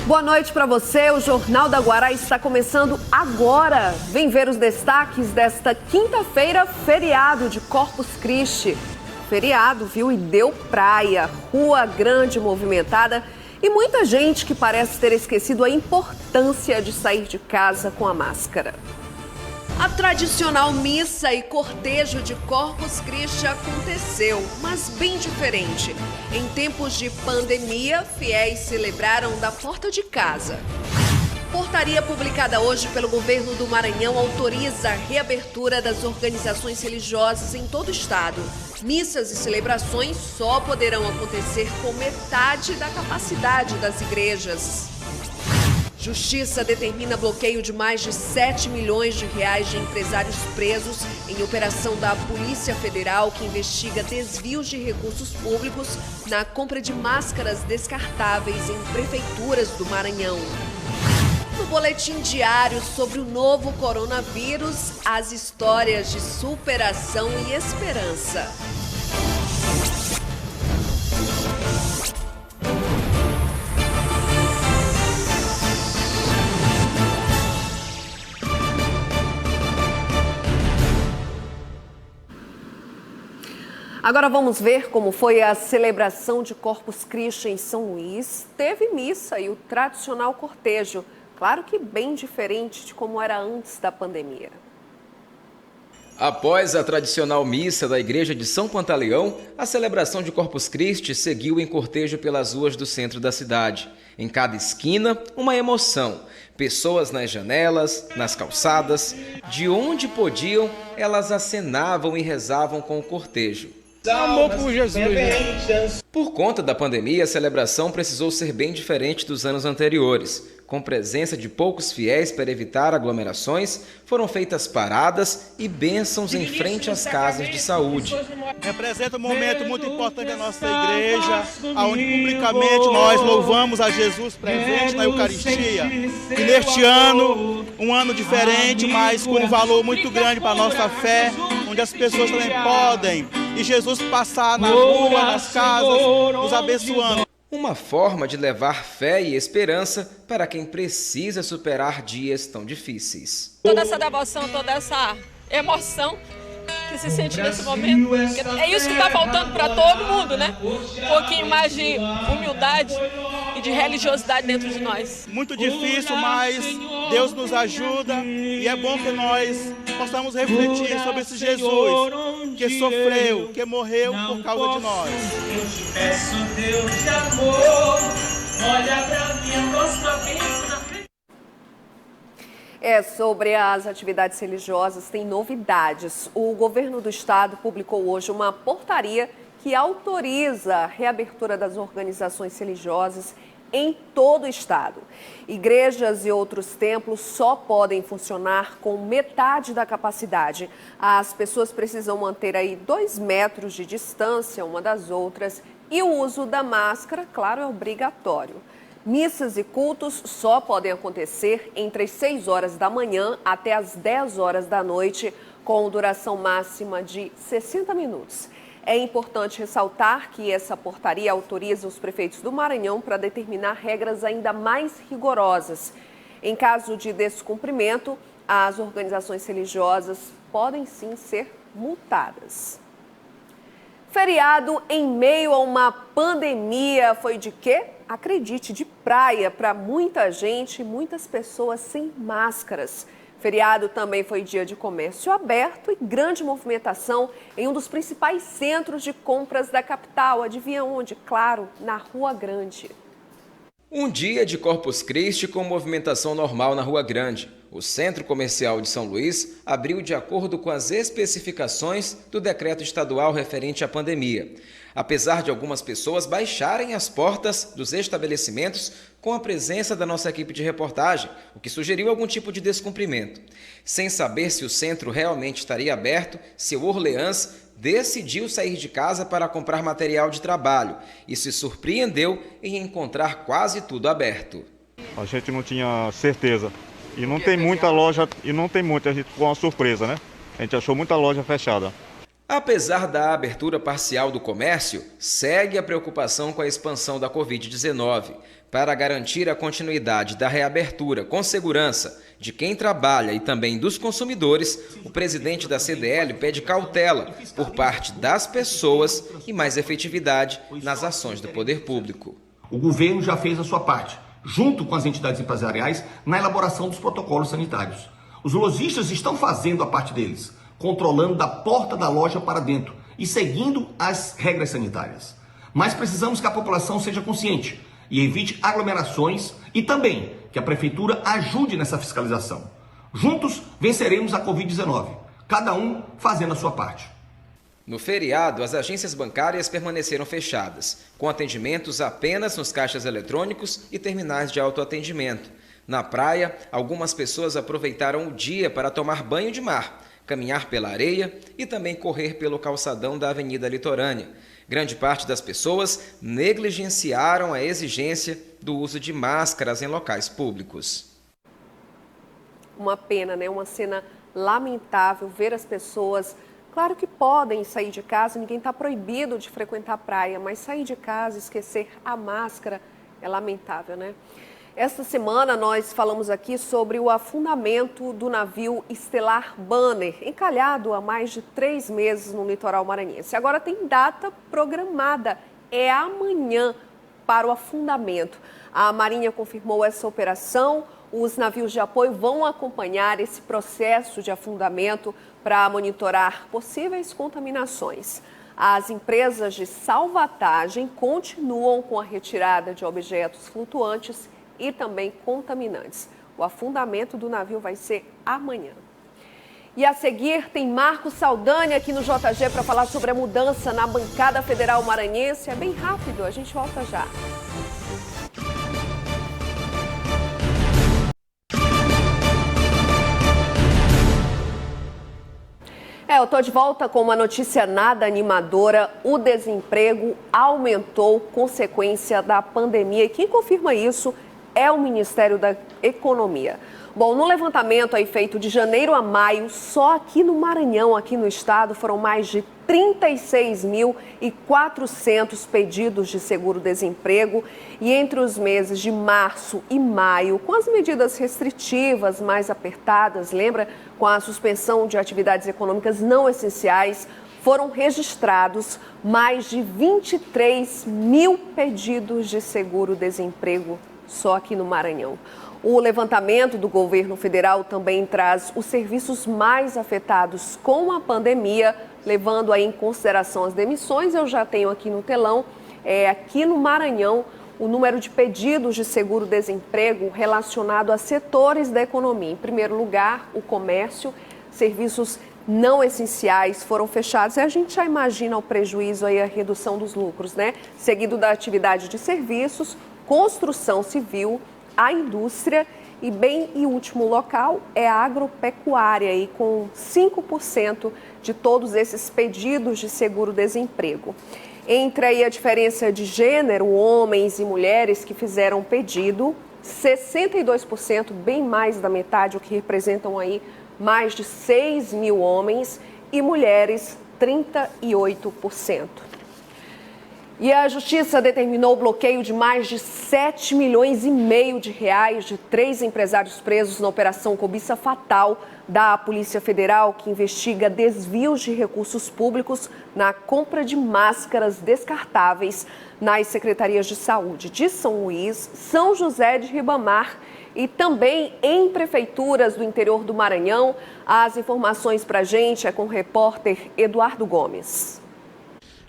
Boa noite para você. O Jornal da Guará está começando agora. Vem ver os destaques desta quinta-feira, feriado de Corpus Christi. Feriado, viu? E deu praia, rua grande movimentada e muita gente que parece ter esquecido a importância de sair de casa com a máscara. A tradicional missa e cortejo de Corpus Christi aconteceu, mas bem diferente. Em tempos de pandemia, fiéis celebraram da porta de casa. Portaria publicada hoje pelo governo do Maranhão autoriza a reabertura das organizações religiosas em todo o estado. Missas e celebrações só poderão acontecer com metade da capacidade das igrejas. Justiça determina bloqueio de mais de 7 milhões de reais de empresários presos em operação da Polícia Federal que investiga desvios de recursos públicos na compra de máscaras descartáveis em prefeituras do Maranhão. No boletim diário sobre o novo coronavírus, as histórias de superação e esperança. Agora vamos ver como foi a celebração de Corpus Christi em São Luís. Teve missa e o tradicional cortejo. Claro que bem diferente de como era antes da pandemia. Após a tradicional missa da Igreja de São Pantaleão, a celebração de Corpus Christi seguiu em cortejo pelas ruas do centro da cidade. Em cada esquina, uma emoção. Pessoas nas janelas, nas calçadas, de onde podiam, elas acenavam e rezavam com o cortejo. Amor por Jesus, né? Por conta da pandemia, a celebração precisou ser bem diferente dos anos anteriores. Com presença de poucos fiéis para evitar aglomerações, foram feitas paradas e bênçãos em frente às casas de saúde. Representa um momento muito importante da nossa igreja, onde publicamente nós louvamos a Jesus presente na Eucaristia. E neste ano, um ano diferente, mas com um valor muito grande para a nossa fé, onde as pessoas também podem, e Jesus passar na rua, nas casas, nos abençoando. Uma forma de levar fé e esperança para quem precisa superar dias tão difíceis. Toda essa devoção, toda essa emoção que se sente nesse momento, é isso que está faltando para todo mundo, né? Um pouquinho mais de humildade e de religiosidade dentro de nós. Muito difícil, mas Deus nos ajuda e é bom que nós possamos refletir sobre esse Jesus que sofreu, que morreu por causa de nós. Eu te peço, Deus de amor, olha pra minha próxima bênção na frente. Sobre as atividades religiosas, tem novidades. O governo do estado publicou hoje uma portaria que autoriza a reabertura das organizações religiosas em todo o estado. Igrejas e outros templos só podem funcionar com metade da capacidade. As pessoas precisam manter aí 2 metros de distância uma das outras e o uso da máscara, claro, é obrigatório. Missas e cultos só podem acontecer entre as 6 horas da manhã até as 10 horas da noite, com duração máxima de 60 minutos. É importante ressaltar que essa portaria autoriza os prefeitos do Maranhão para determinar regras ainda mais rigorosas. Em caso de descumprimento, as organizações religiosas podem sim ser multadas. Feriado em meio a uma pandemia foi de quê? Acredite, de praia para muita gente e muitas pessoas sem máscaras. Feriado também foi dia de comércio aberto e grande movimentação em um dos principais centros de compras da capital. Adivinha onde? Claro, na Rua Grande. Um dia de Corpus Christi com movimentação normal na Rua Grande. O Centro Comercial de São Luís abriu de acordo com as especificações do decreto estadual referente à pandemia. Apesar de algumas pessoas baixarem as portas dos estabelecimentos com a presença da nossa equipe de reportagem, o que sugeriu algum tipo de descumprimento. Sem saber se o centro realmente estaria aberto, seu Orleans decidiu sair de casa para comprar material de trabalho e se surpreendeu em encontrar quase tudo aberto. A gente não tinha certeza. E não tem muita loja, a gente ficou uma surpresa, né? A gente achou muita loja fechada. Apesar da abertura parcial do comércio, segue a preocupação com a expansão da Covid-19. Para garantir a continuidade da reabertura com segurança de quem trabalha e também dos consumidores, o presidente da CDL pede cautela por parte das pessoas e mais efetividade nas ações do poder público. O governo já fez a sua parte, junto com as entidades empresariais, na elaboração dos protocolos sanitários. Os lojistas estão fazendo a parte deles, controlando da porta da loja para dentro e seguindo as regras sanitárias. Mas precisamos que a população seja consciente e evite aglomerações e também que a Prefeitura ajude nessa fiscalização. Juntos venceremos a Covid-19, cada um fazendo a sua parte. No feriado, as agências bancárias permaneceram fechadas, com atendimentos apenas nos caixas eletrônicos e terminais de autoatendimento. Na praia, algumas pessoas aproveitaram o dia para tomar banho de mar, caminhar pela areia e também correr pelo calçadão da Avenida Litorânea. Grande parte das pessoas negligenciaram a exigência do uso de máscaras em locais públicos. Uma pena, né? Uma cena lamentável ver as pessoas. Claro que podem sair de casa, ninguém está proibido de frequentar a praia, mas sair de casa, esquecer a máscara é lamentável, né? Esta semana nós falamos aqui sobre o afundamento do navio Estelar Banner, encalhado há mais de 3 meses no litoral maranhense. Agora tem data programada, é amanhã para o afundamento. A Marinha confirmou essa operação, os navios de apoio vão acompanhar esse processo de afundamento para monitorar possíveis contaminações. As empresas de salvatagem continuam com a retirada de objetos flutuantes e também contaminantes. O afundamento do navio vai ser amanhã. E a seguir tem Marcos Saldanha aqui no JG para falar sobre a mudança na bancada federal maranhense. É bem rápido, a gente volta já. Eu estou de volta com uma notícia nada animadora. O desemprego aumentou consequência da pandemia. E quem confirma isso é o Ministério da Economia. Bom, no levantamento aí feito de janeiro a maio, só aqui no Maranhão, aqui no estado, foram mais de 36.400 pedidos de seguro-desemprego. E entre os meses de março e maio, com as medidas restritivas mais apertadas, lembra? Com a suspensão de atividades econômicas não essenciais, foram registrados mais de 23 mil pedidos de seguro-desemprego só aqui no Maranhão. O levantamento do governo federal também traz os serviços mais afetados com a pandemia, levando aí em consideração as demissões. Eu já tenho aqui no telão, aqui no Maranhão, o número de pedidos de seguro-desemprego relacionado a setores da economia. Em primeiro lugar, o comércio, serviços não essenciais foram fechados. E a gente já imagina o prejuízo aí, a redução dos lucros, né? Seguido da atividade de serviços, construção civil, a indústria e, bem em último local, é a agropecuária, aí, com 5% de todos esses pedidos de seguro-desemprego. Entre aí a diferença de gênero, homens e mulheres que fizeram pedido, 62%, bem mais da metade, o que representam aí mais de 6 mil homens, e mulheres, 38%. E a Justiça determinou o bloqueio de mais de 7 milhões e meio de reais de 3 empresários presos na Operação Cobiça Fatal da Polícia Federal, que investiga desvios de recursos públicos na compra de máscaras descartáveis nas secretarias de saúde de São Luís, São José de Ribamar e também em prefeituras do interior do Maranhão. As informações para a gente é com o repórter Eduardo Gomes.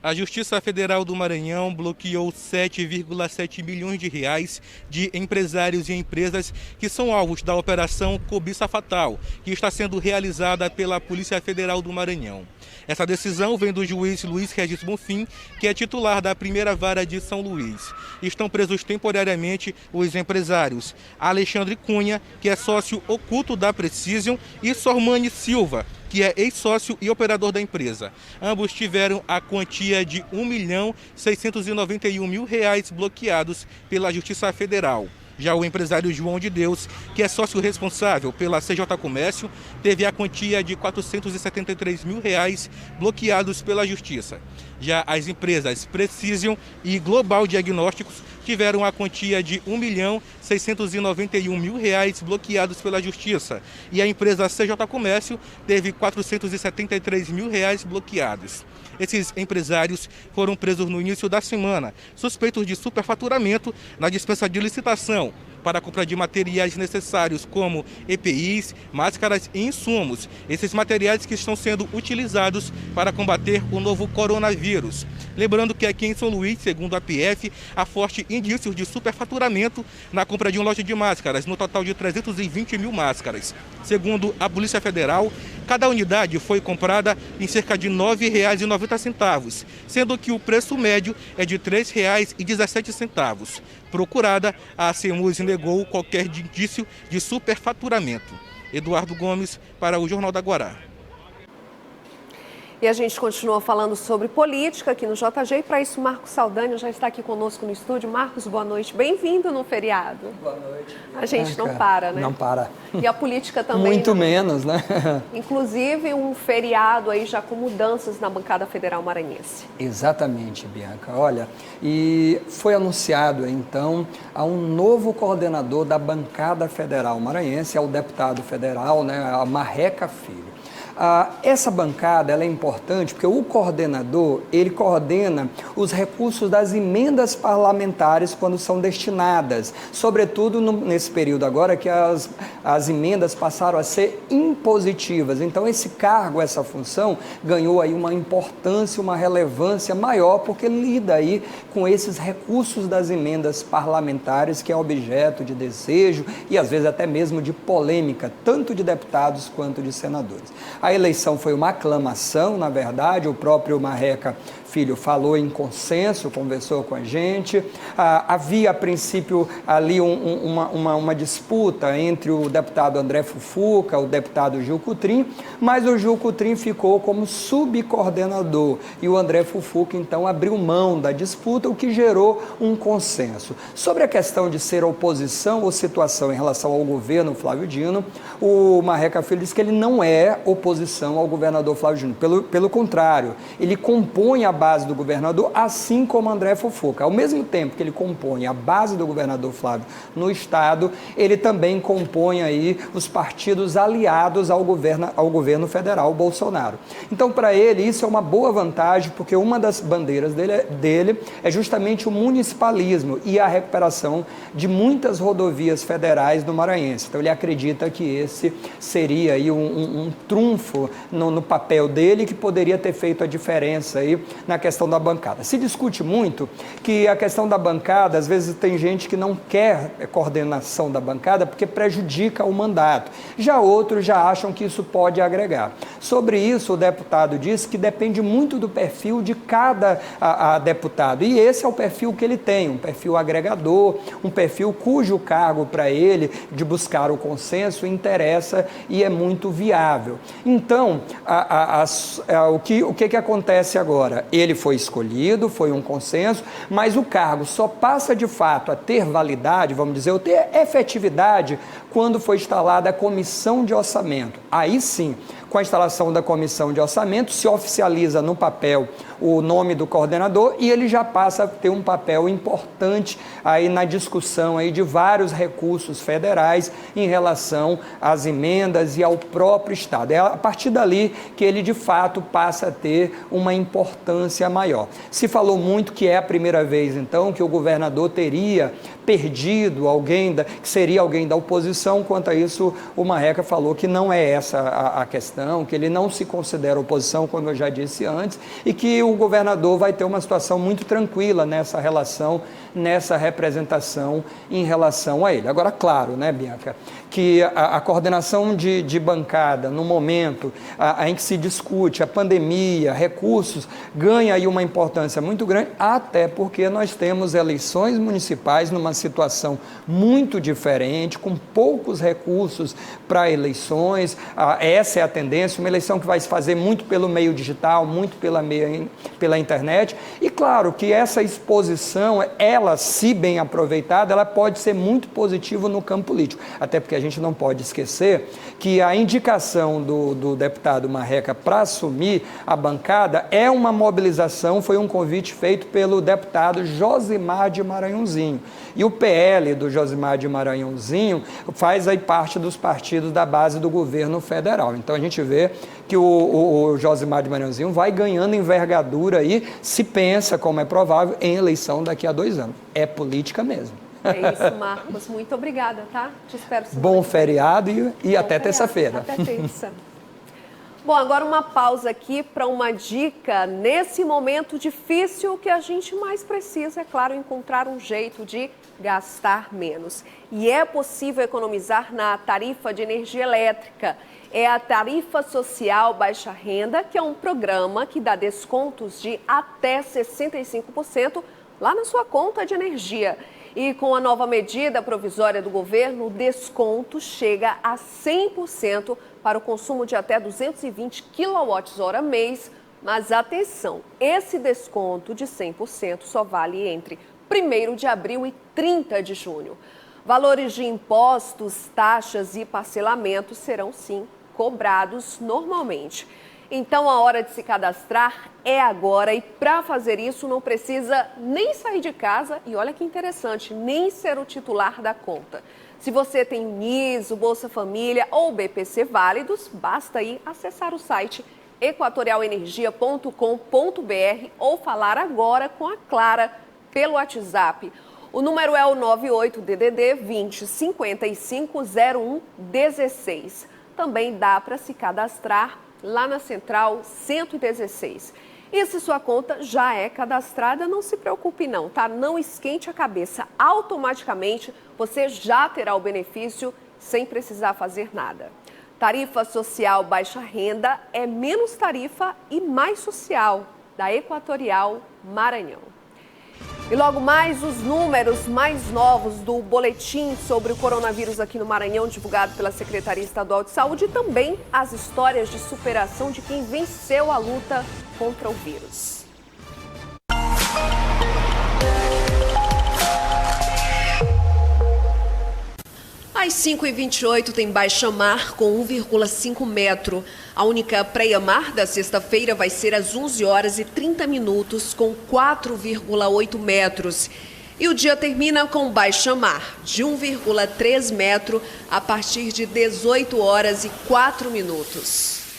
A Justiça Federal do Maranhão bloqueou 7,7 milhões de reais de empresários e empresas que são alvos da Operação Cobiça Fatal, que está sendo realizada pela Polícia Federal do Maranhão. Essa decisão vem do juiz Luiz Regis Bonfim, que é titular da primeira vara de São Luís. Estão presos temporariamente os empresários Alexandre Cunha, que é sócio oculto da Precision, e Sormani Silva, que é ex-sócio e operador da empresa. Ambos tiveram a quantia de R$ 1.691.000 bloqueados pela Justiça Federal. Já o empresário João de Deus, que é sócio responsável pela CJ Comércio, teve a quantia de R$ 473 mil bloqueados pela Justiça. Já as empresas Precision e Global Diagnósticos tiveram a quantia de R$ 1.691.000 bloqueados pela Justiça. E a empresa CJ Comércio teve R$ 473 mil bloqueados. Esses empresários foram presos no início da semana, suspeitos de superfaturamento na dispensa de licitação para a compra de materiais necessários como EPIs, máscaras e insumos. Esses materiais que estão sendo utilizados para combater o novo coronavírus. Lembrando que aqui em São Luís, segundo a PF, há forte indícios de superfaturamento na compra de uma loja de máscaras, no total de 320 mil máscaras. Segundo a Polícia Federal, cada unidade foi comprada em cerca de R$ 9,90, sendo que o preço médio é de R$ 3,17. Procurada, a CEMUS negou qualquer indício de superfaturamento. Eduardo Gomes, para o Jornal da Guará. E a gente continua falando sobre política aqui no JG. E para isso, Marcos Saldanha já está aqui conosco no estúdio. Marcos, boa noite. Bem-vindo no feriado. Boa noite. A gente não para, né? Não para. E a política também. Muito menos, né? Inclusive um feriado aí já com mudanças na bancada federal maranhense. Exatamente, Bianca. Olha, e foi anunciado então a um novo coordenador da bancada federal maranhense, é o deputado federal, né, a Marreca Filho. Essa bancada ela é importante porque o coordenador, ele coordena os recursos das emendas parlamentares quando são destinadas, sobretudo nesse período agora que as emendas passaram a ser impositivas. Então esse cargo, essa função, ganhou aí uma importância, uma relevância maior, porque lida aí com esses recursos das emendas parlamentares, que é objeto de desejo e às vezes até mesmo de polêmica, tanto de deputados quanto de senadores. A eleição foi uma aclamação, na verdade, o próprio Marreca Filho falou em consenso, conversou com a gente. Havia, a princípio, ali uma disputa entre o deputado André Fufuca, o deputado Gil Cutrim, mas o Gil Cutrim ficou como subcoordenador e o André Fufuca, então, abriu mão da disputa, o que gerou um consenso. Sobre a questão de ser oposição ou situação em relação ao governo Flávio Dino, o Marreca Filho disse que ele não é oposição ao governador Flávio Dino, pelo contrário, ele compõe a base do governador, assim como André Fufuca. Ao mesmo tempo que ele compõe a base do governador Flávio no estado, ele também compõe aí os partidos aliados ao governo federal Bolsonaro. Então, para ele, isso é uma boa vantagem, porque uma das bandeiras dele é justamente o municipalismo e a recuperação de muitas rodovias federais no Maranhense. Então, ele acredita que esse seria aí um trunfo no papel dele, que poderia ter feito a diferença aí na questão da bancada. Se discute muito que a questão da bancada, às vezes tem gente que não quer coordenação da bancada porque prejudica o mandato. Já outros já acham que isso pode agregar. Sobre isso, o deputado disse que depende muito do perfil de cada deputado. E esse é o perfil que ele tem, um perfil agregador, um perfil cujo cargo para ele de buscar o consenso interessa e é muito viável. Então, o que acontece agora? Ele foi escolhido, foi um consenso, mas o cargo só passa de fato a ter validade, vamos dizer, ou ter efetividade quando foi instalada a comissão de orçamento. Aí sim, com a instalação da comissão de orçamento, se oficializa no papel o nome do coordenador e ele já passa a ter um papel importante aí na discussão aí de vários recursos federais em relação às emendas e ao próprio Estado. É a partir dali que ele, de fato, passa a ter uma importância maior. Se falou muito que é a primeira vez, então, que o governador teria perdido alguém, que seria alguém da oposição. Quanto a isso, o Marreca falou que não é essa a questão, que ele não se considera oposição, como eu já disse antes, e que o governador vai ter uma situação muito tranquila nessa relação, nessa representação em relação a ele. Agora, claro, né, Bianca, que a coordenação de bancada, no momento em que se discute a pandemia, recursos, ganha ganha aí uma importância muito grande, até porque nós temos eleições municipais numa situação muito diferente, com poucos recursos para eleições. Essa é a tendência, uma eleição que vai se fazer muito pelo meio digital, muito pela internet. E claro que essa exposição, ela, se bem aproveitada, ela pode ser muito positiva no campo político. Até porque a gente não pode esquecer que a indicação do deputado Marreca para assumir a bancada é uma mobilização, foi um convite feito pelo deputado Josimar de Maranhãozinho. E o PL do Josimar de Maranhãozinho faz aí parte dos partidos da base do governo federal. Então a gente vê que o Josimar de Maranhãozinho vai ganhando envergadura aí, se pensa, como é provável, em eleição daqui a 2 anos. É política mesmo. É isso, Marcos. Muito obrigada, tá? Te espero. Bom feriado e até terça-feira. Até terça. Bom, agora uma pausa aqui para uma dica. Nesse momento difícil, o que a gente mais precisa, é claro, encontrar um jeito de gastar menos. E é possível economizar na tarifa de energia elétrica. É a Tarifa Social Baixa Renda, que é um programa que dá descontos de até 65% lá na sua conta de energia. E com a nova medida provisória do governo, o desconto chega a 100% para o consumo de até 220 kWh mês. Mas atenção, esse desconto de 100% só vale entre 1º de abril e 30 de junho. Valores de impostos, taxas e parcelamentos serão, sim, cobrados normalmente. Então, a hora de se cadastrar é agora e para fazer isso não precisa nem sair de casa e olha que interessante, nem ser o titular da conta. Se você tem NIS, o Bolsa Família ou BPC válidos, basta aí acessar o site equatorialenergia.com.br ou falar agora com a Clara pelo WhatsApp. O número é o 98-DDD 20 55 01 16. Também dá para se cadastrar lá na Central 116. E se sua conta já é cadastrada, não se preocupe não, tá? Não esquente a cabeça. Automaticamente você já terá o benefício sem precisar fazer nada. Tarifa Social Baixa Renda é menos tarifa e mais social, da Equatorial Maranhão. E logo mais, os números mais novos do boletim sobre o coronavírus aqui no Maranhão, divulgado pela Secretaria Estadual de Saúde, e também as histórias de superação de quem venceu a luta contra o vírus. Às 5h28 tem baixa-mar com 1,5 metro. A única praia-mar da sexta-feira vai ser às 11h30 com 4,8 metros. E o dia termina com baixa-mar de 1,3 metro a partir de 18h04.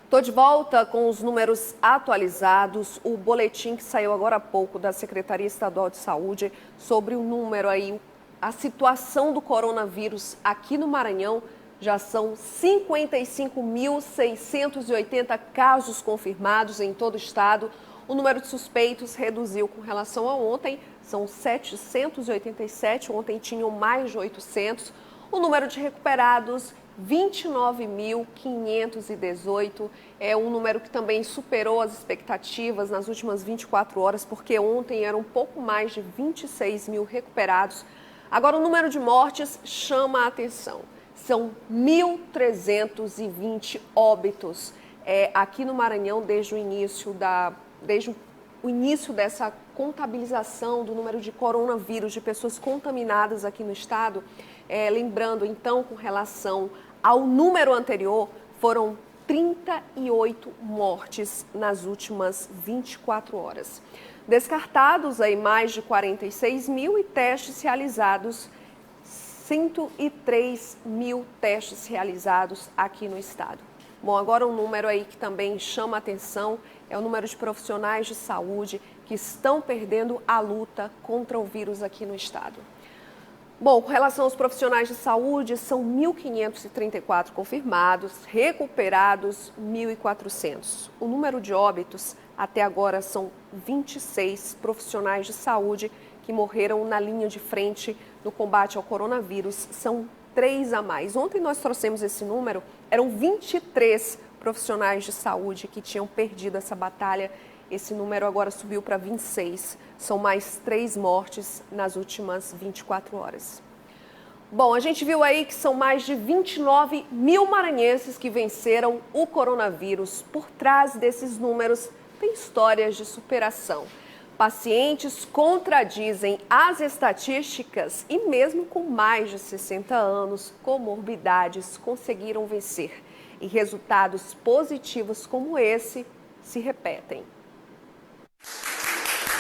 Estou de volta com os números atualizados, o boletim que saiu agora há pouco da Secretaria Estadual de Saúde sobre o número aí, a situação do coronavírus aqui no Maranhão. Já são 55.680 casos confirmados em todo o estado. O número de suspeitos reduziu com relação a ontem, são 787, ontem tinham mais de 800. O número de recuperados, 29.518, é um número que também superou as expectativas nas últimas 24 horas, porque ontem eram um pouco mais de 26 mil recuperados. Agora, o número de mortes chama a atenção. São 1.320 óbitos aqui no Maranhão desde o início dessa contabilização do número de coronavírus, de pessoas contaminadas aqui no estado. Lembrando, então, com relação ao número anterior, foram 38 mortes nas últimas 24 horas. Descartados aí mais de 46 mil e testes realizados, 103 mil testes realizados aqui no estado. Bom, agora um número aí que também chama a atenção é o número de profissionais de saúde que estão perdendo a luta contra o vírus aqui no estado. Bom, com relação aos profissionais de saúde, são 1.534 confirmados, recuperados 1.400. O número de óbitos até agora são 26 profissionais de saúde que morreram na linha de frente no combate ao coronavírus. São 3 a mais. Ontem nós trouxemos esse número, eram 23 profissionais de saúde que tinham perdido essa batalha. Esse número agora subiu para 26. São mais 3 mortes nas últimas 24 horas. Bom, a gente viu aí que são mais de 29 mil maranhenses que venceram o coronavírus. Por trás desses números tem histórias de superação. Pacientes contradizem as estatísticas e mesmo com mais de 60 anos, comorbidades conseguiram vencer. E resultados positivos como esse se repetem.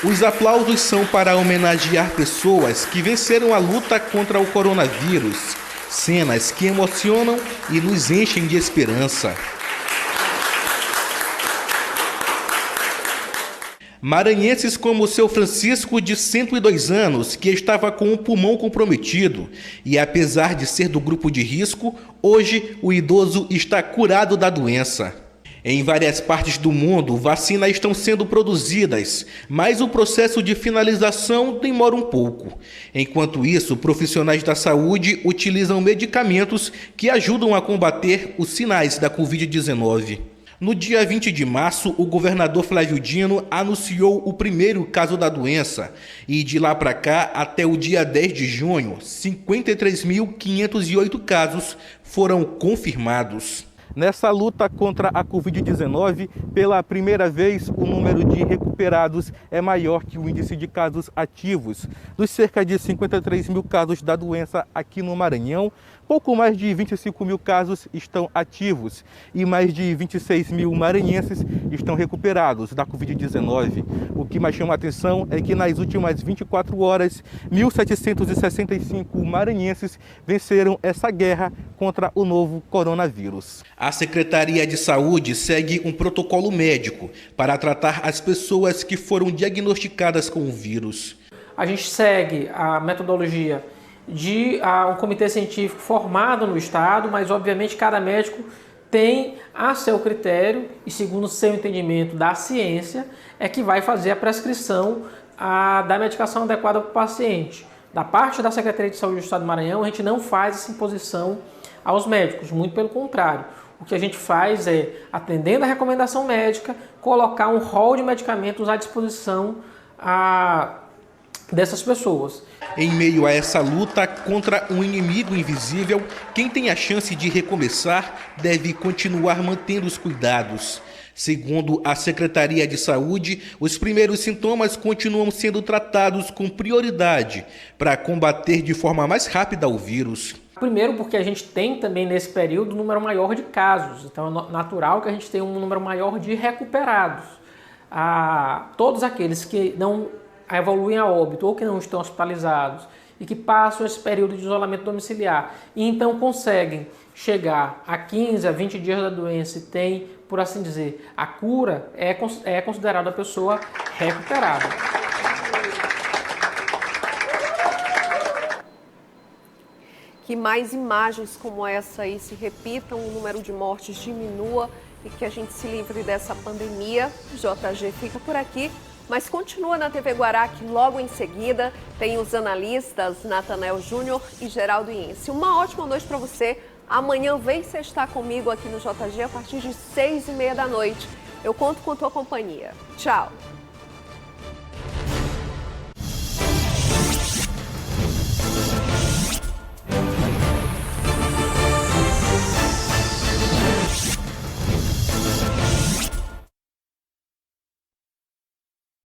Os aplausos são para homenagear pessoas que venceram a luta contra o coronavírus. Cenas que emocionam e nos enchem de esperança. Maranhenses como o seu Francisco, de 102 anos, que estava com o pulmão comprometido e, apesar de ser do grupo de risco, hoje o idoso está curado da doença. Em várias partes do mundo, vacinas estão sendo produzidas, mas o processo de finalização demora um pouco. Enquanto isso, profissionais da saúde utilizam medicamentos que ajudam a combater os sinais da Covid-19. No dia 20 de março, o governador Flávio Dino anunciou o primeiro caso da doença e de lá para cá, até o dia 10 de junho, 53.508 casos foram confirmados. Nessa luta contra a Covid-19, pela primeira vez, o número de recuperados é maior que o índice de casos ativos. Dos cerca de 53 mil casos da doença aqui no Maranhão, pouco mais de 25 mil casos estão ativos e mais de 26 mil maranhenses estão recuperados da Covid-19. O que mais chama a atenção é que nas últimas 24 horas, 1.765 maranhenses venceram essa guerra contra o novo coronavírus. A Secretaria de Saúde segue um protocolo médico para tratar as pessoas que foram diagnosticadas com o vírus. A gente segue a metodologia de um comitê científico formado no estado, mas obviamente cada médico tem a seu critério e segundo o seu entendimento da ciência é que vai fazer a prescrição da medicação adequada para o paciente. Da parte da Secretaria de Saúde do Estado do Maranhão, a gente não faz essa imposição aos médicos, muito pelo contrário. O que a gente faz é, atendendo a recomendação médica, colocar um rol de medicamentos à disposição dessas pessoas. Em meio a essa luta contra um inimigo invisível, quem tem a chance de recomeçar deve continuar mantendo os cuidados. Segundo a Secretaria de Saúde, os primeiros sintomas continuam sendo tratados com prioridade para combater de forma mais rápida o vírus. Primeiro porque a gente tem também nesse período um número maior de casos, então é natural que a gente tenha um número maior de recuperados. Todos aqueles que não evoluem a óbito ou que não estão hospitalizados e que passam esse período de isolamento domiciliar e então conseguem chegar a 15 a 20 dias da doença e tem, por assim dizer, a cura, é considerada a pessoa recuperada. Que mais imagens como essa aí se repitam, o número de mortes diminua e que a gente se livre dessa pandemia. O JG fica por aqui, mas continua na TV Guará, que logo em seguida tem os analistas Natanael Júnior e Geraldo Iense. Uma ótima noite para você. Amanhã vem você estar comigo aqui no JG a partir de 6h30 da noite. Eu conto com a tua companhia. Tchau!